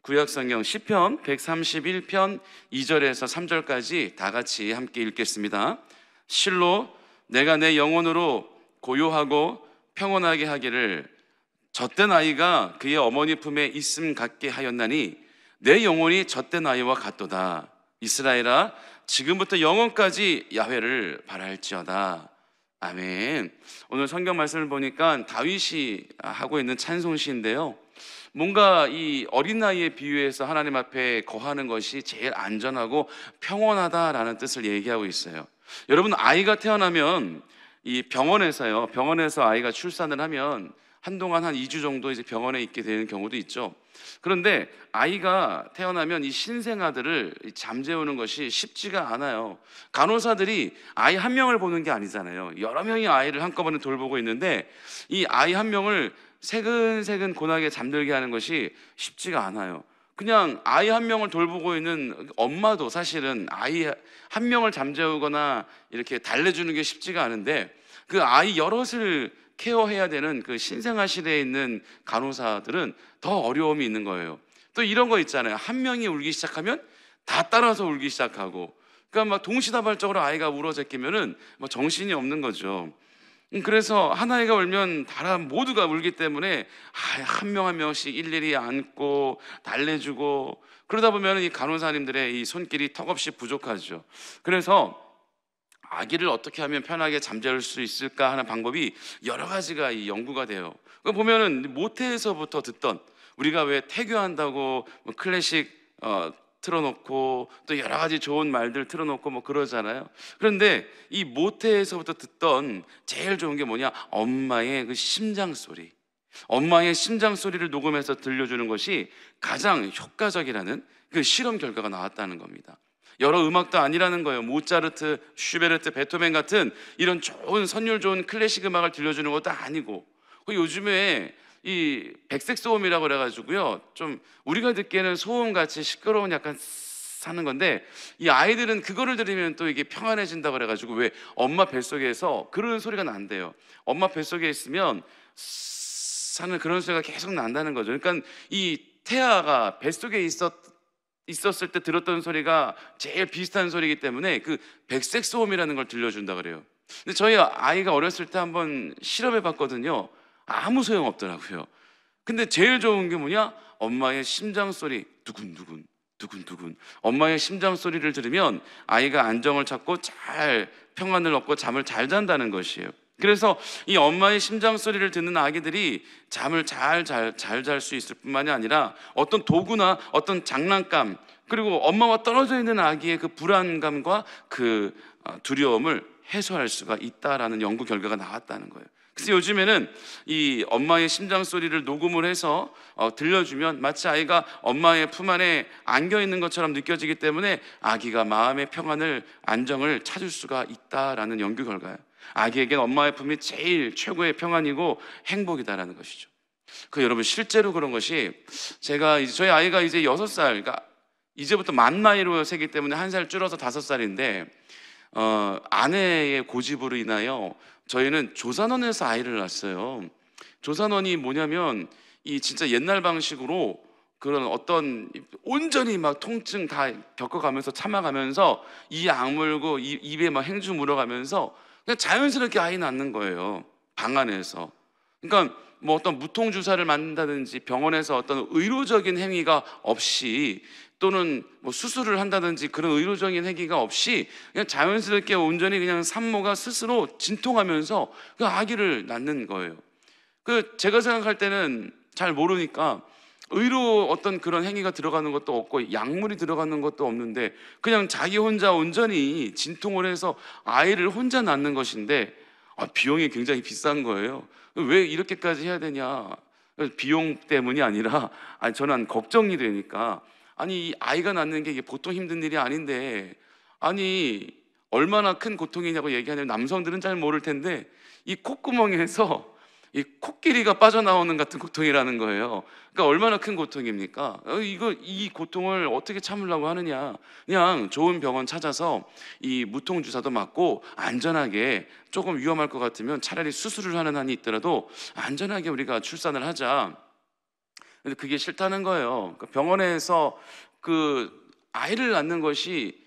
구약성경 시편 131편 2절에서 3절까지 다 같이 함께 읽겠습니다. 실로 내가 내 영혼으로 고요하고 평온하게 하기를 젖된 아이가 그의 어머니 품에 있음 같게 하였나니 내 영혼이 젖된 아이와 같도다. 이스라엘아, 지금부터 영원까지 야훼를 바랄지어다. 아멘. 오늘 성경 말씀을 보니까 다윗이 하고 있는 찬송시인데요, 뭔가 이 어린 나이에 비유해서 하나님 앞에 거하는 것이 제일 안전하고 평온하다라는 뜻을 얘기하고 있어요. 여러분, 아이가 태어나면 이 병원에서 아이가 출산을 하면 한동안 한 2주 정도 이제 병원에 있게 되는 경우도 있죠. 그런데 아이가 태어나면 이 신생아들을 잠재우는 것이 쉽지가 않아요. 간호사들이 아이 한 명을 보는 게 아니잖아요. 여러 명의 아이를 한꺼번에 돌보고 있는데 이 아이 한 명을 새근새근 고나게 잠들게 하는 것이 쉽지가 않아요. 그냥 아이 한 명을 돌보고 있는 엄마도 사실은 아이 한 명을 잠재우거나 이렇게 달래주는 게 쉽지가 않은데, 그 아이 여럿을 케어해야 되는 그 신생아 시대에 있는 간호사들은 더 어려움이 있는 거예요. 또 이런 거 있잖아요. 한 명이 울기 시작하면 다 따라서 울기 시작하고, 그러니까 막 동시다발적으로 아이가 울어 제끼면은 뭐 정신이 없는 거죠. 그래서 하나이가 울면 다 모두가 울기 때문에 한 명 한 명씩 일일이 안고 달래주고, 그러다 보면 이 간호사님들의 이 손길이 턱없이 부족하죠. 그래서 아기를 어떻게 하면 편하게 잠재울 수 있을까 하는 방법이 여러 가지가 이 연구가 돼요. 보면은 모태에서부터 듣던, 우리가 왜 태교한다고 뭐 클래식 틀어놓고 또 여러 가지 좋은 말들 틀어놓고 뭐 그러잖아요. 그런데 이 모태에서부터 듣던 제일 좋은 게 뭐냐? 엄마의 그 심장 소리. 엄마의 심장 소리를 녹음해서 들려주는 것이 가장 효과적이라는 그 실험 결과가 나왔다는 겁니다. 여러 음악도 아니라는 거예요. 모차르트, 슈베르트, 베토벤 같은 이런 좋은 선율 좋은 클래식 음악을 들려주는 것도 아니고, 요즘에 이 백색 소음이라고 그래가지고요, 좀 우리가 듣기에는 소음같이 시끄러운 약간 사는 건데, 이 아이들은 그거를 들으면 또 이게 평안해진다고 그래가지고 왜 엄마 뱃속에서 그런 소리가 난대요. 엄마 뱃속에 있으면 사는 그런 소리가 계속 난다는 거죠. 그러니까 이 태아가 뱃속에 있었을 때 들었던 소리가 제일 비슷한 소리이기 때문에 그 백색 소음이라는 걸 들려준다 그래요. 근데 저희 아이가 어렸을 때 한번 실험해 봤거든요. 아무 소용 없더라고요. 근데 제일 좋은 게 뭐냐? 엄마의 심장 소리, 두근두근 두근두근. 엄마의 심장 소리를 들으면 아이가 안정을 찾고 잘 평안을 얻고 잠을 잘 잔다는 것이에요. 그래서 이 엄마의 심장 소리를 듣는 아기들이 잠을 잘 잘 수 있을 뿐만이 아니라 어떤 도구나 어떤 장난감, 그리고 엄마와 떨어져 있는 아기의 그 불안감과 그 두려움을 해소할 수가 있다라는 연구 결과가 나왔다는 거예요. 그래서 요즘에는 이 엄마의 심장 소리를 녹음을 해서 들려주면 마치 아이가 엄마의 품 안에 안겨 있는 것처럼 느껴지기 때문에 아기가 마음의 평안을, 안정을 찾을 수가 있다라는 연구 결과예요. 아기에겐 엄마의 품이 제일 최고의 평안이고 행복이다라는 것이죠. 여러분, 실제로 그런 것이, 저희 아이가 이제 6살, 그러니까 이제부터 만 나이로 세기 때문에 1살 줄어서 5살인데 아내의 고집으로 인하여 저희는 조산원에서 아이를 낳았어요. 조산원이 뭐냐면 이 진짜 옛날 방식으로 그런 어떤 온전히 막 통증 다 겪어가면서 참아가면서 이 악물고 입에 막 행주 물어가면서 그냥 자연스럽게 아이 낳는 거예요, 방 안에서. 그러니까 뭐 어떤 무통 주사를 맞는다든지 병원에서 어떤 의료적인 행위가 없이, 또는 뭐 수술을 한다든지 그런 의료적인 행위가 없이 그냥 자연스럽게 온전히 그냥 산모가 스스로 진통하면서 그 아기를 낳는 거예요. 제가 생각할 때는 잘 모르니까 의료 어떤 그런 행위가 들어가는 것도 없고 약물이 들어가는 것도 없는데 그냥 자기 혼자 온전히 진통을 해서 아이를 혼자 낳는 것인데 비용이 굉장히 비싼 거예요. 왜 이렇게까지 해야 되냐? 비용 때문이 아니라 저는 걱정이 되니까, 이 아이가 낳는 게 이게 보통 힘든 일이 아닌데, 얼마나 큰 고통이냐고 얘기하냐면 남성들은 잘 모를 텐데 이 콧구멍에서 이 코끼리가 빠져나오는 같은 고통이라는 거예요. 그러니까 얼마나 큰 고통입니까? 이 고통을 어떻게 참으려고 하느냐? 그냥 좋은 병원 찾아서 이 무통 주사도 맞고 안전하게, 조금 위험할 것 같으면 차라리 수술을 하는 한이 있더라도 안전하게 우리가 출산을 하자. 근데 그게 싫다는 거예요. 그러니까 병원에서 그 아이를 낳는 것이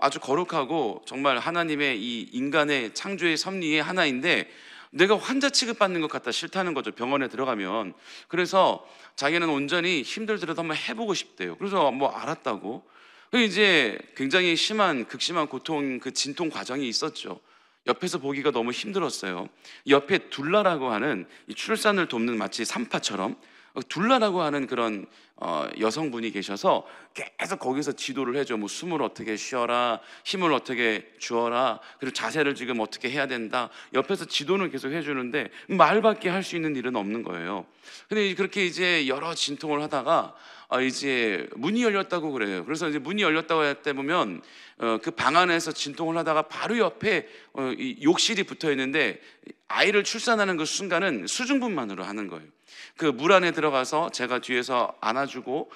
아주 거룩하고 정말 하나님의 이 인간의 창조의 섭리의 하나인데 내가 환자 취급받는 것 같다 싫다는 거죠. 병원에 들어가면. 그래서 자기는 온전히 힘들더라도 한번 해보고 싶대요. 그래서 뭐 알았다고. 이제 굉장히 심한 극심한 고통, 그 진통 과정이 있었죠. 옆에서 보기가 너무 힘들었어요. 옆에 둘라라고 하는 이 출산을 돕는 마치 산파처럼 둘라라고 하는 그런 여성분이 계셔서 계속 거기서 지도를 해줘. 뭐 숨을 어떻게 쉬어라, 힘을 어떻게 주어라, 그리고 자세를 지금 어떻게 해야 된다. 옆에서 지도는 계속 해주는데 말밖에 할 수 있는 일은 없는 거예요. 근데 그렇게 이제 여러 진통을 하다가 이제 문이 열렸다고 그래요. 그래서 이제 문이 열렸다고 할 때 보면 그 방 안에서 진통을 하다가 바로 옆에 이 욕실이 붙어 있는데 아이를 출산하는 그 순간은 수중분만으로 하는 거예요. 그 물 안에 들어가서 제가 뒤에서 안아주고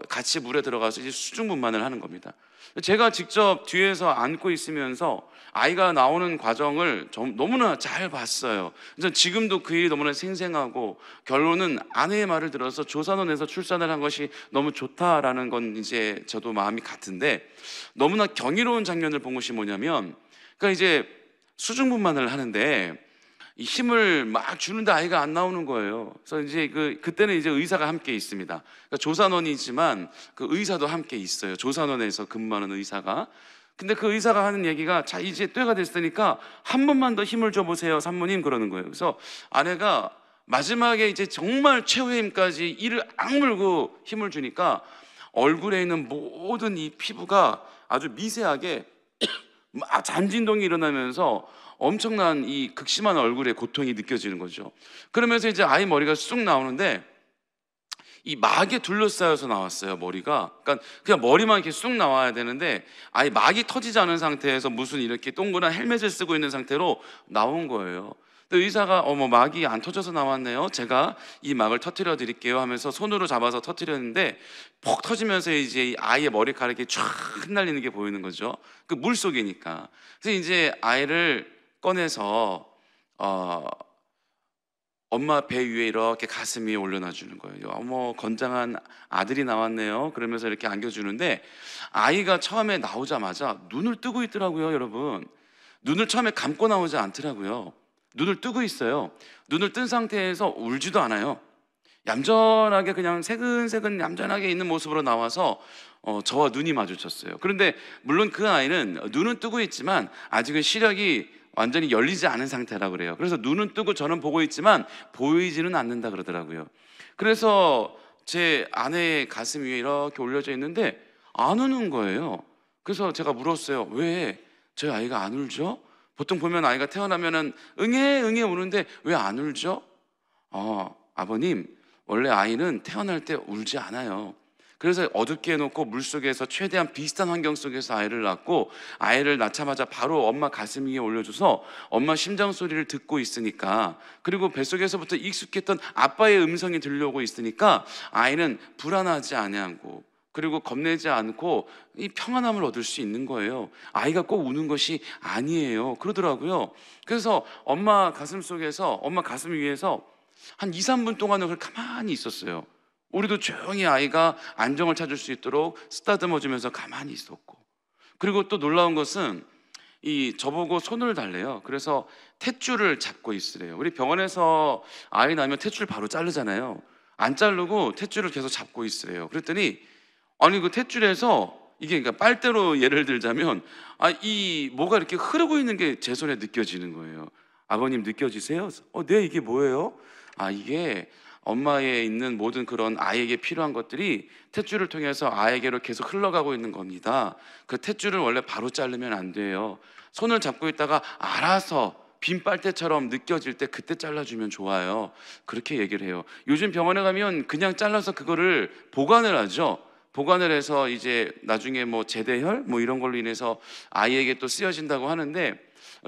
같이 물에 들어가서 이제 수중분만을 하는 겁니다. 제가 직접 뒤에서 안고 있으면서 아이가 나오는 과정을 너무나 잘 봤어요. 그래서 지금도 그 일이 너무나 생생하고 결론은 아내의 말을 들어서 조산원에서 출산을 한 것이 너무 좋다라는 건 이제 저도 마음이 같은데 너무나 경이로운 장면을 본 것이 뭐냐면 그러니까 이제 수중분만을 하는데 이 힘을 막 주는데 아이가 안 나오는 거예요. 그래서 이제 그때는 이제 의사가 함께 있습니다. 그러니까 조산원이지만 그 의사도 함께 있어요. 조산원에서 근무하는 의사가. 근데 그 의사가 하는 얘기가 자 이제 때가 됐으니까 한 번만 더 힘을 줘보세요 산모님 그러는 거예요. 그래서 아내가 마지막에 이제 정말 최후의 힘까지 이를 악물고 힘을 주니까 얼굴에 있는 모든 이 피부가 아주 미세하게 막 잔진동이 일어나면서 엄청난 이 극심한 얼굴에 고통이 느껴지는 거죠. 그러면서 이제 아이 머리가 쑥 나오는데 이 막에 둘러싸여서 나왔어요. 머리가. 그러니까 그냥 머리만 이렇게 쑥 나와야 되는데 아예 막이 터지지 않은 상태에서 무슨 이렇게 동그란 헬멧을 쓰고 있는 상태로 나온 거예요. 근데 의사가 어머 막이 안 터져서 나왔네요. 제가 이 막을 터뜨려 드릴게요 하면서 손으로 잡아서 터뜨렸는데 폭 터지면서 이제 이 아이의 머리카락이 쫙 흩날리는 게 보이는 거죠. 그 물속이니까. 그래서 이제 아이를 꺼내서 엄마 배 위에 이렇게 가슴 위에 올려놔 주는 거예요. 어머 건장한 아들이 나왔네요. 그러면서 이렇게 안겨주는데 아이가 처음에 나오자마자 눈을 뜨고 있더라고요. 여러분, 눈을 처음에 감고 나오지 않더라고요. 눈을 뜨고 있어요. 눈을 뜬 상태에서 울지도 않아요. 얌전하게 그냥 새근새근 얌전하게 있는 모습으로 나와서 저와 눈이 마주쳤어요. 그런데 물론 그 아이는 눈은 뜨고 있지만 아직은 시력이 완전히 열리지 않은 상태라 그래요. 그래서 눈은 뜨고 저는 보고 있지만 보이지는 않는다 그러더라고요. 그래서 제 아내의 가슴 위에 이렇게 올려져 있는데 안 우는 거예요. 그래서 제가 물었어요. 왜 저희 아이가 안 울죠? 보통 보면 아이가 태어나면은 응애 응애 우는데 왜 안 울죠? 아버님, 원래 아이는 태어날 때 울지 않아요. 그래서 어둡게 해놓고 물속에서 최대한 비슷한 환경 속에서 아이를 낳고 아이를 낳자마자 바로 엄마 가슴 위에 올려줘서 엄마 심장 소리를 듣고 있으니까, 그리고 뱃속에서부터 익숙했던 아빠의 음성이 들려오고 있으니까 아이는 불안하지 아니하고 그리고 겁내지 않고 이 평안함을 얻을 수 있는 거예요. 아이가 꼭 우는 것이 아니에요 그러더라고요. 그래서 엄마 가슴 속에서, 엄마 가슴 위에서 한 2, 3분 동안은 그걸 가만히 있었어요. 우리도 조용히 아이가 안정을 찾을 수 있도록 쓰다듬어주면서 가만히 있었고, 그리고 또 놀라운 것은 저보고 손을 달래요. 그래서 탯줄을 잡고 있으래요. 우리 병원에서 아이 낳으면 탯줄 바로 자르잖아요. 안 자르고 탯줄을 계속 잡고 있으래요. 그랬더니 아니 그 탯줄에서 이게 그러니까 빨대로 예를 들자면 이 뭐가 이렇게 흐르고 있는 게 제 손에 느껴지는 거예요. 아버님 느껴지세요? 네, 이게 뭐예요? 이게 엄마에 있는 모든 그런 아이에게 필요한 것들이 탯줄을 통해서 아이에게로 계속 흘러가고 있는 겁니다. 그 탯줄을 원래 바로 자르면 안 돼요. 손을 잡고 있다가 알아서 빈 빨대처럼 느껴질 때 그때 잘라주면 좋아요. 그렇게 얘기를 해요. 요즘 병원에 가면 그냥 잘라서 그거를 보관을 하죠. 보관을 해서 이제 나중에 뭐 제대혈 뭐 이런 걸로 인해서 아이에게 또 쓰여진다고 하는데,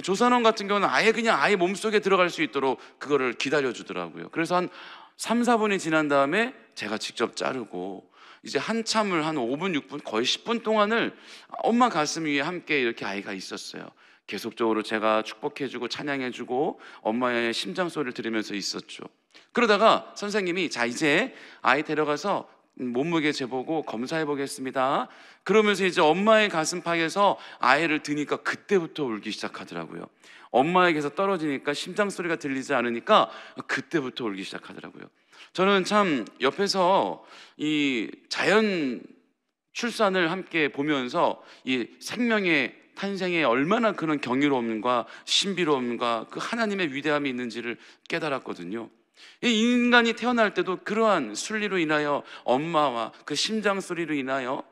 조산원 같은 경우는 아예 그냥 아이 몸속에 들어갈 수 있도록 그거를 기다려 주더라고요. 그래서 한 3, 4분이 지난 다음에 제가 직접 자르고 이제 한참을 한 5분, 6분, 거의 10분 동안을 엄마 가슴 위에 함께 이렇게 아이가 있었어요. 계속적으로 제가 축복해주고 찬양해주고 엄마의 심장 소리를 들으면서 있었죠. 그러다가 선생님이 자 이제 아이 데려가서 몸무게 재보고 검사해 보겠습니다. 그러면서 이제 엄마의 가슴팍에서 아이를 드니까 그때부터 울기 시작하더라고요. 엄마에게서 떨어지니까 심장 소리가 들리지 않으니까 그때부터 울기 시작하더라고요. 저는 참 옆에서 이 자연 출산을 함께 보면서 이 생명의 탄생에 얼마나 그런 경이로움과 신비로움과 그 하나님의 위대함이 있는지를 깨달았거든요. 이 인간이 태어날 때도 그러한 순리로 인하여 엄마와 그 심장 소리로 인하여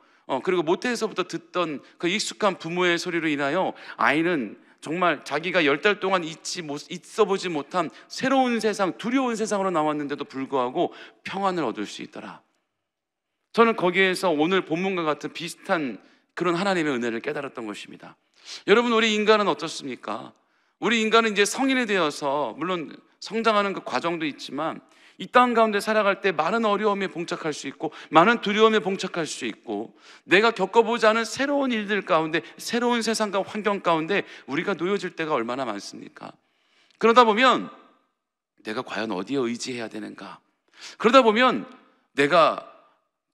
그리고 모태에서부터 듣던 그 익숙한 부모의 소리로 인하여 아이는 정말 자기가 10달 동안 있어보지 못한 새로운 세상, 두려운 세상으로 나왔는데도 불구하고 평안을 얻을 수 있더라. 저는 거기에서 오늘 본문과 같은 비슷한 그런 하나님의 은혜를 깨달았던 것입니다. 여러분, 우리 인간은 어떻습니까? 우리 인간은 이제 성인이 되어서 물론 성장하는 그 과정도 있지만 이 땅 가운데 살아갈 때 많은 어려움에 봉착할 수 있고 많은 두려움에 봉착할 수 있고 내가 겪어보지 않은 새로운 일들 가운데 새로운 세상과 환경 가운데 우리가 놓여질 때가 얼마나 많습니까? 그러다 보면 내가 과연 어디에 의지해야 되는가? 그러다 보면 내가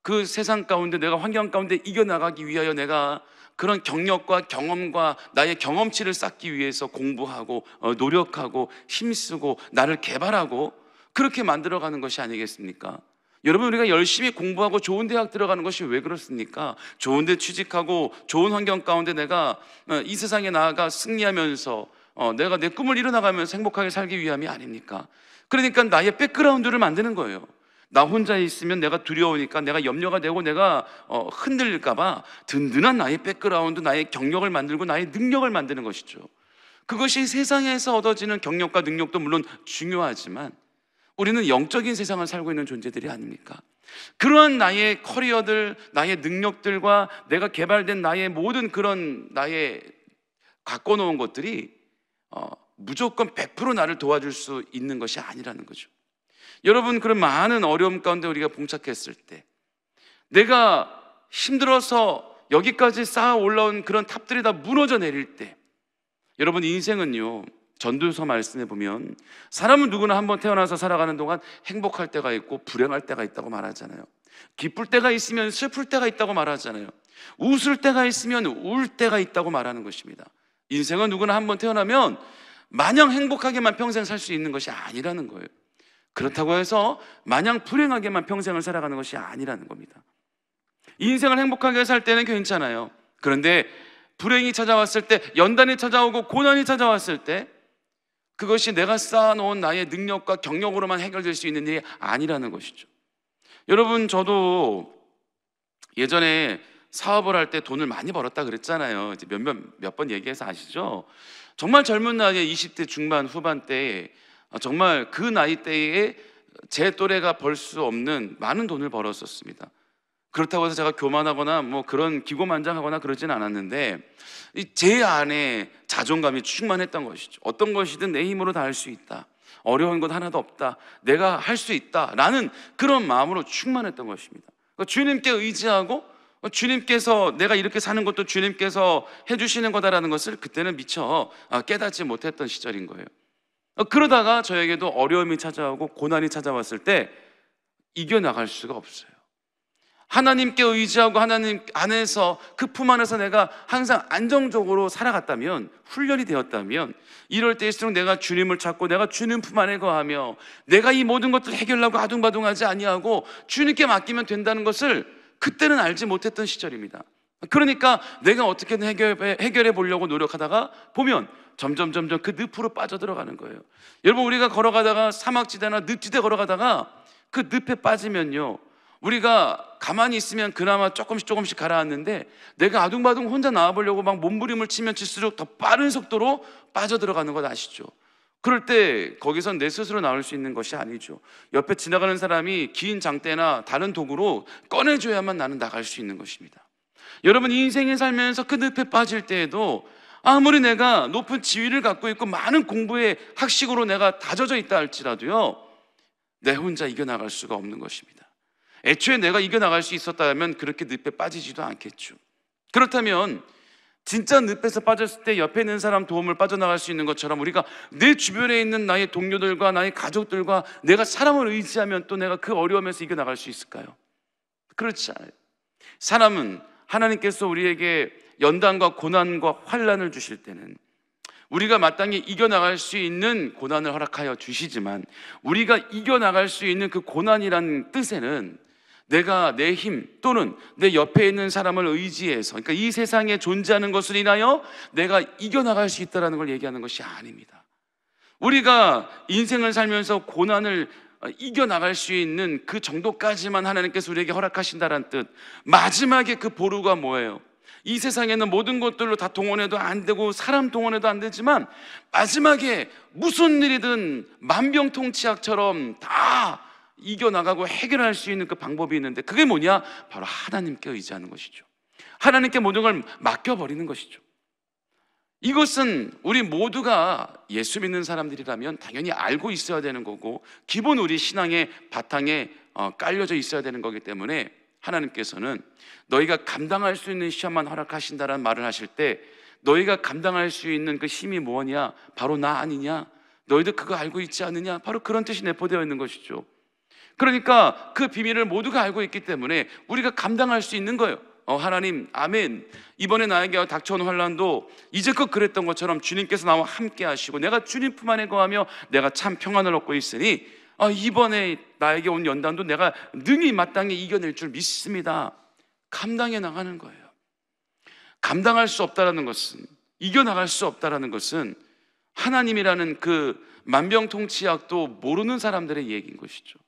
그 세상 가운데 내가 환경 가운데 이겨나가기 위하여 내가 그런 경력과 경험과 나의 경험치를 쌓기 위해서 공부하고 노력하고 힘쓰고 나를 개발하고 그렇게 만들어가는 것이 아니겠습니까? 여러분, 우리가 열심히 공부하고 좋은 대학 들어가는 것이 왜 그렇습니까? 좋은 데 취직하고 좋은 환경 가운데 내가 이 세상에 나아가 승리하면서 내가 내 꿈을 이뤄나가면서 행복하게 살기 위함이 아닙니까? 그러니까 나의 백그라운드를 만드는 거예요. 나 혼자 있으면 내가 두려우니까 내가 염려가 되고 내가 흔들릴까 봐 든든한 나의 백그라운드, 나의 경력을 만들고 나의 능력을 만드는 것이죠. 그것이 세상에서 얻어지는 경력과 능력도 물론 중요하지만 우리는 영적인 세상을 살고 있는 존재들이 아닙니까? 그러한 나의 커리어들, 나의 능력들과 내가 개발된 나의 모든 그런 나의 갖고 놓은 것들이 무조건 100% 나를 도와줄 수 있는 것이 아니라는 거죠. 여러분, 그런 많은 어려움 가운데 우리가 봉착했을 때 내가 힘들어서 여기까지 쌓아 올라온 그런 탑들이 다 무너져 내릴 때 여러분, 인생은요, 전도서 말씀해 보면 사람은 누구나 한번 태어나서 살아가는 동안 행복할 때가 있고 불행할 때가 있다고 말하잖아요. 기쁠 때가 있으면 슬플 때가 있다고 말하잖아요. 웃을 때가 있으면 울 때가 있다고 말하는 것입니다. 인생은 누구나 한번 태어나면 마냥 행복하게만 평생 살 수 있는 것이 아니라는 거예요. 그렇다고 해서 마냥 불행하게만 평생을 살아가는 것이 아니라는 겁니다. 인생을 행복하게 살 때는 괜찮아요. 그런데 불행이 찾아왔을 때, 연단이 찾아오고 고난이 찾아왔을 때 그것이 내가 쌓아놓은 나의 능력과 경력으로만 해결될 수 있는 일이 아니라는 것이죠. 여러분, 저도 예전에 사업을 할 때 돈을 많이 벌었다 그랬잖아요. 이제 몇 번 얘기해서 아시죠? 정말 젊은 나이에 20대 중반 후반 때에 정말 그 나이대에 제 또래가 벌 수 없는 많은 돈을 벌었었습니다. 그렇다고 해서 제가 교만하거나 뭐 그런 기고만장하거나 그러진 않았는데 제 안에 자존감이 충만했던 것이죠. 어떤 것이든 내 힘으로 다 할 수 있다, 어려운 것 하나도 없다, 내가 할 수 있다 라는 그런 마음으로 충만했던 것입니다. 그러니까 주님께 의지하고 주님께서 내가 이렇게 사는 것도 주님께서 해주시는 거다라는 것을 그때는 미처 깨닫지 못했던 시절인 거예요. 그러다가 저에게도 어려움이 찾아오고 고난이 찾아왔을 때 이겨나갈 수가 없어요. 하나님께 의지하고 하나님 안에서 그 품 안에서 내가 항상 안정적으로 살아갔다면, 훈련이 되었다면 이럴 때일수록 내가 주님을 찾고 내가 주님 품 안에 거하며 내가 이 모든 것들을 해결하고 아둥바둥하지 아니하고 주님께 맡기면 된다는 것을 그때는 알지 못했던 시절입니다. 그러니까 내가 어떻게든 해결해 보려고 노력하다가 보면 점점 그 늪으로 빠져들어가는 거예요. 여러분, 우리가 걸어가다가 사막지대나 늪지대 걸어가다가 그 늪에 빠지면요, 우리가 가만히 있으면 그나마 조금씩 가라앉는데 내가 아둥바둥 혼자 나와보려고 막 몸부림을 치면 칠수록 더 빠른 속도로 빠져들어가는 것 아시죠? 그럴 때 거기선 내 스스로 나올 수 있는 것이 아니죠. 옆에 지나가는 사람이 긴 장대나 다른 도구로 꺼내줘야만 나는 나갈 수 있는 것입니다. 여러분, 인생에 살면서 그 늪에 빠질 때에도 아무리 내가 높은 지위를 갖고 있고 많은 공부에 학식으로 내가 다져져 있다 할지라도요, 내 혼자 이겨나갈 수가 없는 것입니다. 애초에 내가 이겨나갈 수 있었다면 그렇게 늪에 빠지지도 않겠죠. 그렇다면 진짜 늪에서 빠졌을 때 옆에 있는 사람 도움을 빠져나갈 수 있는 것처럼 우리가 내 주변에 있는 나의 동료들과 나의 가족들과 내가 사람을 의지하면 또 내가 그 어려움에서 이겨나갈 수 있을까요? 그렇지 않아요. 사람은 하나님께서 우리에게 연단과 고난과 환난을 주실 때는 우리가 마땅히 이겨나갈 수 있는 고난을 허락하여 주시지만, 우리가 이겨나갈 수 있는 그 고난이란 뜻에는 내가 내 힘 또는 내 옆에 있는 사람을 의지해서, 그러니까 이 세상에 존재하는 것을 인하여 내가 이겨나갈 수 있다는 걸 얘기하는 것이 아닙니다. 우리가 인생을 살면서 고난을 이겨나갈 수 있는 그 정도까지만 하나님께서 우리에게 허락하신다는 뜻. 마지막에 그 보루가 뭐예요? 이 세상에는 모든 것들로 다 동원해도 안 되고 사람 동원해도 안 되지만 마지막에 무슨 일이든 만병통치약처럼 다 이겨나가고 해결할 수 있는 그 방법이 있는데, 그게 뭐냐? 바로 하나님께 의지하는 것이죠. 하나님께 모든 걸 맡겨버리는 것이죠. 이것은 우리 모두가 예수 믿는 사람들이라면 당연히 알고 있어야 되는 거고, 기본 우리 신앙의 바탕에 깔려져 있어야 되는 거기 때문에 하나님께서는 너희가 감당할 수 있는 시험만 허락하신다라는 말을 하실 때, 너희가 감당할 수 있는 그 힘이 뭐냐? 바로 나 아니냐? 너희들 그거 알고 있지 않느냐? 바로 그런 뜻이 내포되어 있는 것이죠. 그러니까 그 비밀을 모두가 알고 있기 때문에 우리가 감당할 수 있는 거예요. 하나님, 아멘. 이번에 나에게 닥쳐온 환난도 이제껏 그랬던 것처럼 주님께서 나와 함께 하시고 내가 주님 품 안에 거하며 내가 참 평안을 얻고 있으니 이번에 나에게 온 연단도 내가 능히 마땅히 이겨낼 줄 믿습니다. 감당해 나가는 거예요. 감당할 수 없다라는 것은, 이겨나갈 수 없다라는 것은 하나님이라는 그 만병통치약도 모르는 사람들의 얘기인 것이죠.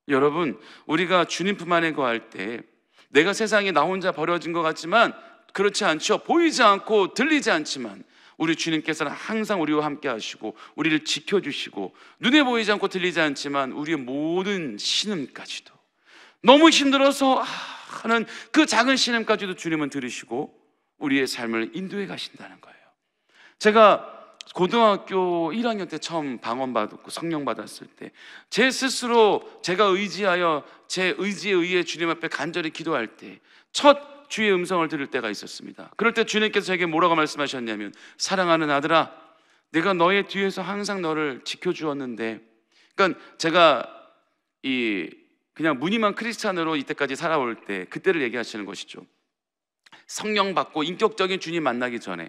여러분, 우리가 주님 품 안에 거할 때 내가 세상에 나 혼자 버려진 것 같지만 그렇지 않죠. 보이지 않고 들리지 않지만 우리 주님께서는 항상 우리와 함께 하시고 우리를 지켜주시고, 눈에 보이지 않고 들리지 않지만 우리의 모든 신음까지도, 너무 힘들어서 하는 그 작은 신음까지도 주님은 들으시고 우리의 삶을 인도해 가신다는 거예요. 제가 고등학교 1학년 때 처음 방언받았고 성령 받았을 때 제 스스로 제가 의지하여 제 의지에 의해 주님 앞에 간절히 기도할 때 첫 주의 음성을 들을 때가 있었습니다. 그럴 때 주님께서 제게 뭐라고 말씀하셨냐면, 사랑하는 아들아, 내가 너의 뒤에서 항상 너를 지켜주었는데. 그러니까 제가 그냥 무늬만 크리스찬으로 이때까지 살아올 때 그때를 얘기하시는 것이죠. 성령 받고 인격적인 주님 만나기 전에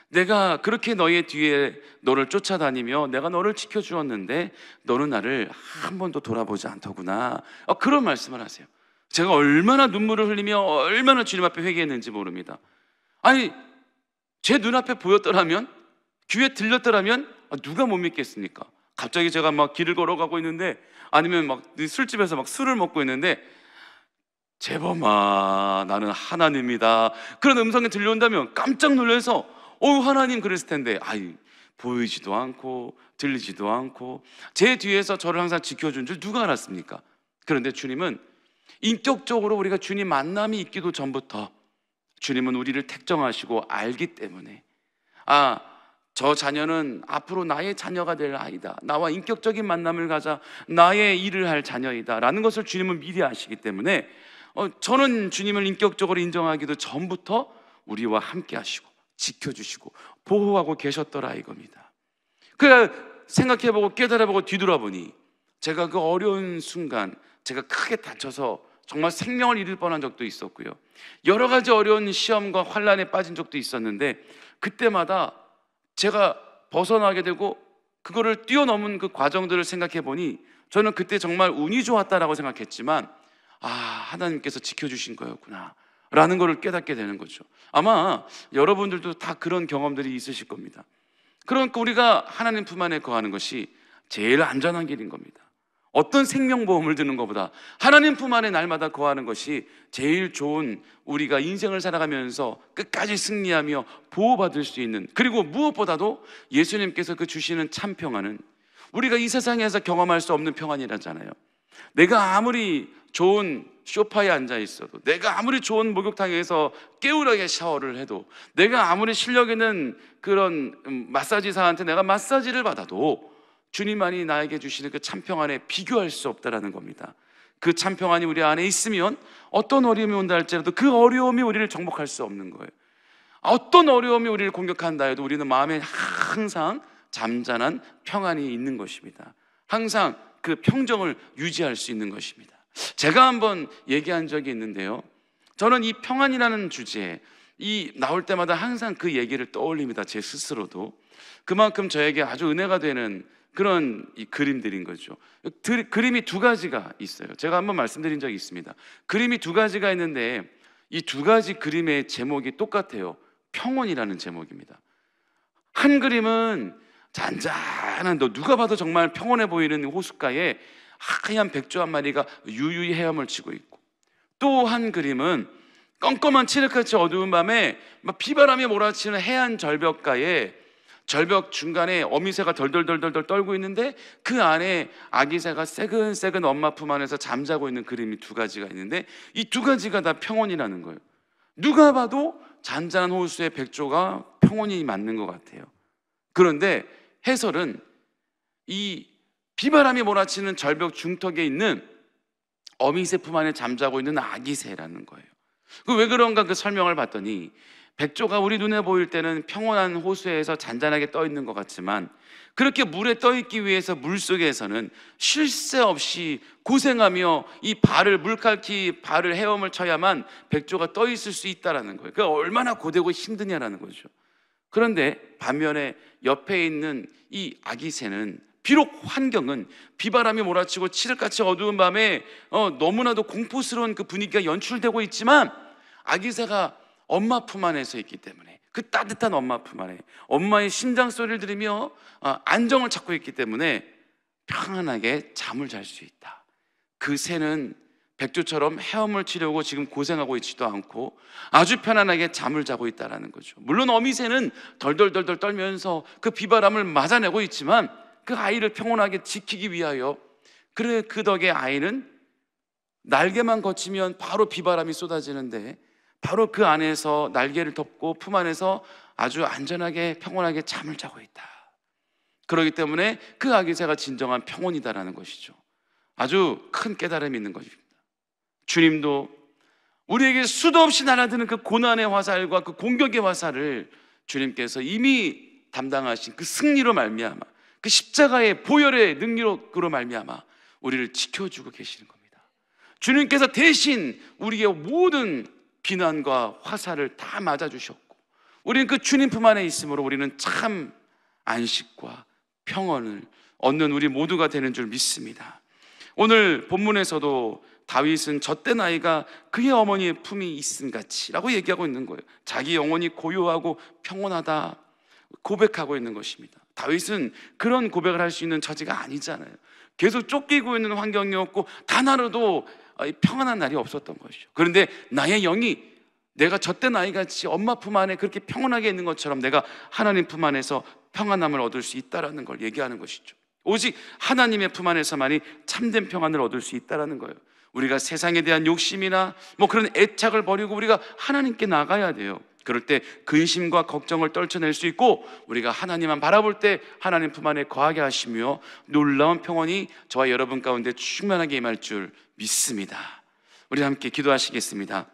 내가 그렇게 너의 뒤에 너를 쫓아다니며 내가 너를 지켜주었는데 너는 나를 한 번도 돌아보지 않더구나. 그런 말씀을 하세요. 제가 얼마나 눈물을 흘리며 얼마나 주님 앞에 회개했는지 모릅니다. 아니, 제 눈앞에 보였더라면, 귀에 들렸더라면 누가 못 믿겠습니까? 갑자기 제가 막 길을 걸어가고 있는데, 아니면 막 술집에서 막 술을 먹고 있는데 재범아, 나는 하나님이다, 그런 음성이 들려온다면 깜짝 놀라서 하나님 그랬을 텐데, 보이지도 않고 들리지도 않고 제 뒤에서 저를 항상 지켜준 줄 누가 알았습니까? 그런데 주님은 인격적으로 우리가 주님 만남이 있기도 전부터 주님은 우리를 택정하시고 알기 때문에, 저 자녀는 앞으로 나의 자녀가 될 아이다, 나와 인격적인 만남을 가자, 나의 일을 할 자녀이다 라는 것을 주님은 미리 아시기 때문에 저는 주님을 인격적으로 인정하기도 전부터 우리와 함께 하시고 지켜주시고 보호하고 계셨더라 이겁니다. 그래 생각해보고 깨달아보고 뒤돌아보니 제가 그 어려운 순간 제가 크게 다쳐서 정말 생명을 잃을 뻔한 적도 있었고요, 여러 가지 어려운 시험과 환난에 빠진 적도 있었는데 그때마다 제가 벗어나게 되고 그거를 뛰어넘은 그 과정들을 생각해보니 저는 그때 정말 운이 좋았다라고 생각했지만 하나님께서 지켜주신 거였구나 라는 것을 깨닫게 되는 거죠. 아마 여러분들도 다 그런 경험들이 있으실 겁니다. 그러니까 우리가 하나님 품 안에 거하는 것이 제일 안전한 길인 겁니다. 어떤 생명보험을 드는 것보다 하나님 품 안에 날마다 거하는 것이 제일 좋은, 우리가 인생을 살아가면서 끝까지 승리하며 보호받을 수 있는, 그리고 무엇보다도 예수님께서 그 주시는 참 평안은 우리가 이 세상에서 경험할 수 없는 평안이라잖아요. 내가 아무리 좋은 소파에 앉아 있어도, 내가 아무리 좋은 목욕탕에서 깨우르게 샤워를 해도, 내가 아무리 실력 있는 그런 마사지사한테 내가 마사지를 받아도 주님만이 나에게 주시는 그 참평안에 비교할 수 없다라는 겁니다. 그 참평안이 우리 안에 있으면 어떤 어려움이 온다 할지라도 그 어려움이 우리를 정복할 수 없는 거예요. 어떤 어려움이 우리를 공격한다 해도 우리는 마음에 항상 잠잠한 평안이 있는 것입니다. 항상 그 평정을 유지할 수 있는 것입니다. 제가 한번 얘기한 적이 있는데요, 저는 이 평안이라는 주제에 나올 때마다 항상 그 얘기를 떠올립니다. 제 스스로도. 그만큼 저에게 아주 은혜가 되는 그런 이 그림들인 거죠. 그림이 두 가지가 있어요. 제가 한번 말씀드린 적이 있습니다. 그림이 두 가지가 있는데 이 두 가지 그림의 제목이 똑같아요. 평온이라는 제목입니다. 한 그림은 잔잔한, 누가 봐도 정말 평온해 보이는 호숫가에 하얀 백조 한 마리가 유유히 헤엄을 치고 있고, 또 한 그림은 껌껌한 칠흑같이 어두운 밤에 막 비바람이 몰아치는 해안 절벽가에, 절벽 중간에 어미새가 덜덜덜덜 떨고 있는데 그 안에 아기새가 새근새근 엄마 품 안에서 잠자고 있는 그림이 두 가지가 있는데, 이 두 가지가 다 평온이라는 거예요. 누가 봐도 잔잔한 호수의 백조가 평온이 맞는 것 같아요. 그런데 해설은 이 비바람이 몰아치는 절벽 중턱에 있는 어미새 품 안에 잠자고 있는 아기새라는 거예요. 왜 그런가 그 설명을 봤더니, 백조가 우리 눈에 보일 때는 평온한 호수에서 잔잔하게 떠 있는 것 같지만, 그렇게 물에 떠 있기 위해서 물속에서는 쉴 새 없이 고생하며 이 물칼키 발을 헤엄을 쳐야만 백조가 떠 있을 수 있다라는 거예요. 그러니까 얼마나 고되고 힘드냐라는 거죠. 그런데 반면에 옆에 있는 이 아기새는 비록 환경은 비바람이 몰아치고 칠흑같이 어두운 밤에 너무나도 공포스러운 그 분위기가 연출되고 있지만, 아기새가 엄마 품 안에서 있기 때문에, 그 따뜻한 엄마 품 안에 엄마의 심장 소리를 들으며 안정을 찾고 있기 때문에 평안하게 잠을 잘 수 있다. 그 새는 백조처럼 헤엄을 치려고 지금 고생하고 있지도 않고 아주 편안하게 잠을 자고 있다는 거죠. 물론 어미새는 덜덜덜덜 떨면서 그 비바람을 맞아내고 있지만, 그 아이를 평온하게 지키기 위하여, 그 덕에 아이는 날개만 거치면 바로 비바람이 쏟아지는데 바로 그 안에서 날개를 덮고 품 안에서 아주 안전하게 평온하게 잠을 자고 있다. 그렇기 때문에 그 아기새가 진정한 평온이다라는 것이죠. 아주 큰 깨달음이 있는 것입니다. 주님도 우리에게 수도 없이 날아드는 그 고난의 화살과 그 공격의 화살을 주님께서 이미 담당하신 그 승리로 말미암아, 그 십자가의 보혈의 능력으로 말미암아 우리를 지켜주고 계시는 겁니다. 주님께서 대신 우리의 모든 비난과 화살을 다 맞아주셨고, 우리는 그 주님 품 안에 있으므로 우리는 참 안식과 평온을 얻는 우리 모두가 되는 줄 믿습니다. 오늘 본문에서도 다윗은 젖된 아이가 그의 어머니의 품이 있음같이 라고 얘기하고 있는 거예요. 자기 영혼이 고요하고 평온하다 고백하고 있는 것입니다. 다윗은 그런 고백을 할 수 있는 처지가 아니잖아요. 계속 쫓기고 있는 환경이었고 단 하루도 평안한 날이 없었던 것이죠. 그런데 나의 영이 내가 젖된 아이같이 엄마 품 안에 그렇게 평온하게 있는 것처럼 내가 하나님 품 안에서 평안함을 얻을 수 있다는 걸 얘기하는 것이죠. 오직 하나님의 품 안에서만이 참된 평안을 얻을 수 있다는 거예요. 우리가 세상에 대한 욕심이나 그런 애착을 버리고 우리가 하나님께 나가야 돼요. 그럴 때 근심과 걱정을 떨쳐낼 수 있고, 우리가 하나님만 바라볼 때 하나님 품 안에 거하게 하시며 놀라운 평온이 저와 여러분 가운데 충만하게 임할 줄 믿습니다. 우리 함께 기도하시겠습니다.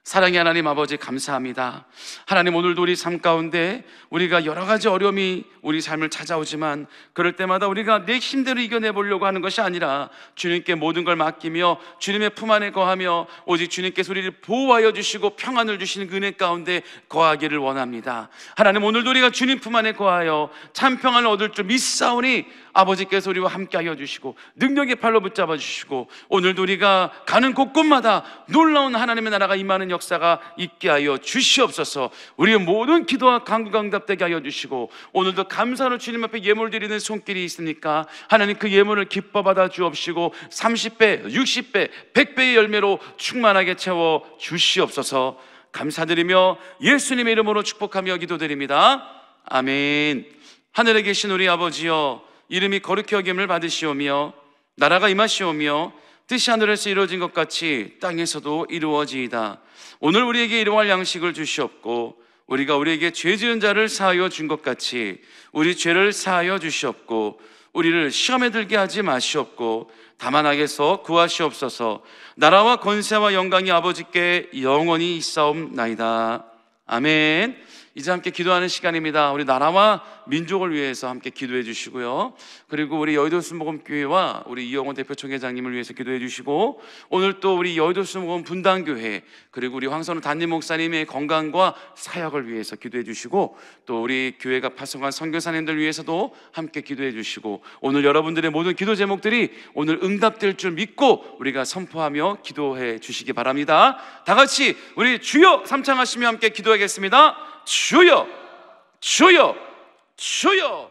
사랑의 하나님 아버지, 감사합니다. 하나님, 오늘도 우리 삶 가운데 우리가 여러 가지 어려움이 우리 삶을 찾아오지만, 그럴 때마다 우리가 내 힘대로 이겨내보려고 하는 것이 아니라 주님께 모든 걸 맡기며 주님의 품 안에 거하며 오직 주님께서 우리를 보호하여 주시고 평안을 주시는 그 은혜 가운데 거하기를 원합니다. 하나님, 오늘도 우리가 주님 품 안에 거하여 참 평안을 얻을 줄 믿사오니 아버지께서 우리와 함께하여 주시고 능력의 팔로 붙잡아 주시고, 오늘도 우리가 가는 곳곳마다 놀라운 하나님의 나라가 임하는 역사가 있게 하여 주시옵소서. 우리의 모든 기도와 간구가 응답되게 하여 주시고, 오늘도 감사로 주님 앞에 예물 드리는 손길이 있으니까 하나님 그 예물을 기뻐 받아 주옵시고 30배, 60배, 100배의 열매로 충만하게 채워 주시옵소서. 감사드리며 예수님의 이름으로 축복하며 기도드립니다. 아멘. 하늘에 계신 우리 아버지여, 이름이 거룩히 여김을 받으시오며 나라가 임하시오며 뜻이 하늘에서 이루어진 것 같이 땅에서도 이루어지이다. 오늘 우리에게 일용할 양식을 주시옵고, 우리가 우리에게 죄 지은 자를 사하여 준 것 같이 우리 죄를 사하여 주시옵고, 우리를 시험에 들게 하지 마시옵고 다만 악에서 구하시옵소서. 나라와 권세와 영광이 아버지께 영원히 있사옵나이다. 아멘. 이제 함께 기도하는 시간입니다. 우리 나라와 민족을 위해서 함께 기도해 주시고요. 그리고 우리 여의도 순복음교회와 우리 이영원 대표 총회장님을 위해서 기도해 주시고, 오늘 또 우리 여의도 순복음 분당교회 그리고 우리 황선우 담임 목사님의 건강과 사역을 위해서 기도해 주시고, 또 우리 교회가 파송한 선교사님들 위해서도 함께 기도해 주시고, 오늘 여러분들의 모든 기도 제목들이 오늘 응답될 줄 믿고 우리가 선포하며 기도해 주시기 바랍니다. 다 같이 우리 주여 삼창하시며 함께 기도하겠습니다. 주여, 주여, 주여.